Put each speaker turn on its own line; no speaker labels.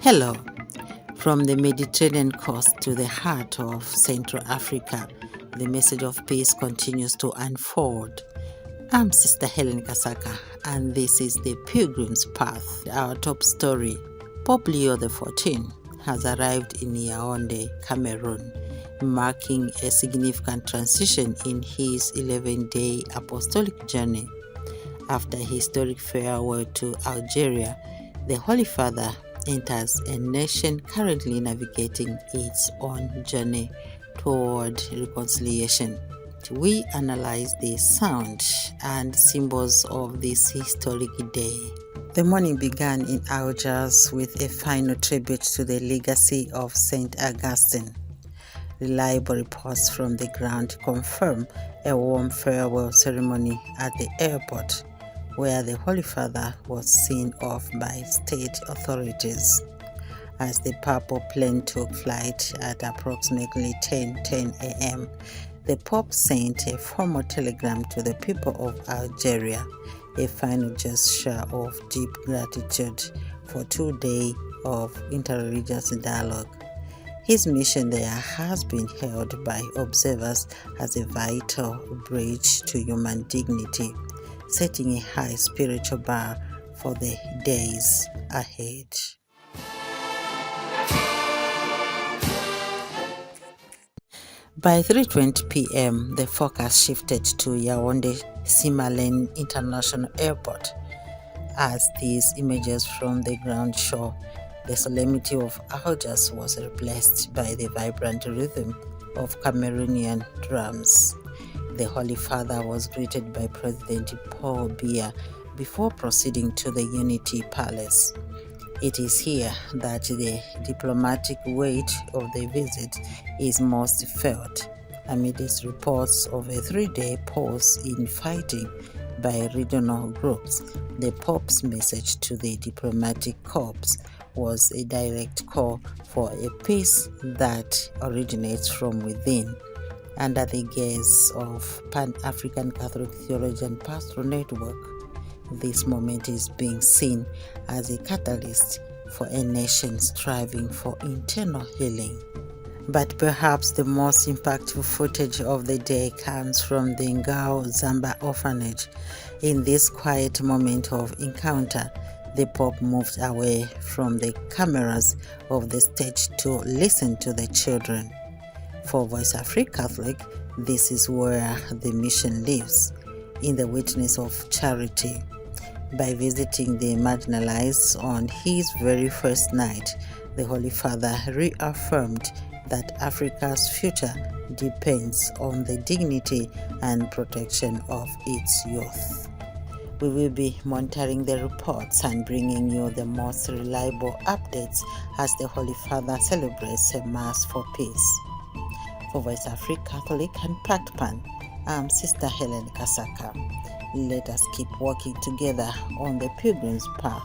Hello, from the Mediterranean coast to the heart of Central Africa, the message of peace continues to unfold. I'm Sister Helen Kasaka, and this is the Pilgrim's Path. Our top story: Pope Leo XIV has arrived in Yaoundé, Cameroon, marking a significant transition in his 11-day Apostolic Journey. After a historic farewell to Algeria, the Holy Father enters a nation currently navigating its own journey toward reconciliation. We analyze the sound and symbols of this historic day. The morning began in Algiers with a final tribute to the legacy of Saint Augustine. Reliable reports from the ground confirm a warm farewell ceremony at the airport, where the Holy Father was seen off by state authorities. As the papal plane took flight at approximately 10:10 a.m., the Pope sent a formal telegram to the people of Algeria, a final gesture of deep gratitude for 2 days of interreligious dialogue. His mission there has been hailed by observers as a vital bridge to human dignity, setting a high spiritual bar for the days ahead. By 3:20 p.m., the focus shifted to Yaoundé Simalène International Airport. As these images from the ground show, the solemnity of Algiers was replaced by the vibrant rhythm of Cameroonian drums. The Holy Father was greeted by President Paul Biya before proceeding to the Unity Palace. It is here that the diplomatic weight of the visit is most felt, amidst reports of a 3-day pause in fighting by regional groups. The Pope's message to the diplomatic corps was a direct call for a peace that originates from within. Under the gaze of Pan-African Catholic Theologian Pastoral Network, this moment is being seen as a catalyst for a nation striving for internal healing. But perhaps the most impactful footage of the day comes from the Ngul Zamba Orphanage. In this quiet moment of encounter, the Pope moved away from the cameras of the stage to listen to the children. For Voice Africa Catholic, this is where the mission lives, in the witness of charity. By visiting the marginalized on his very first night, the Holy Father reaffirmed that Africa's future depends on the dignity and protection of its youth. We will be monitoring the reports and bringing you the most reliable updates as the Holy Father celebrates a Mass for Peace. For Voice Africa Catholic and PactPan, I'm Sister Helen Kasaka. Let us keep walking together on the Pilgrim's Path.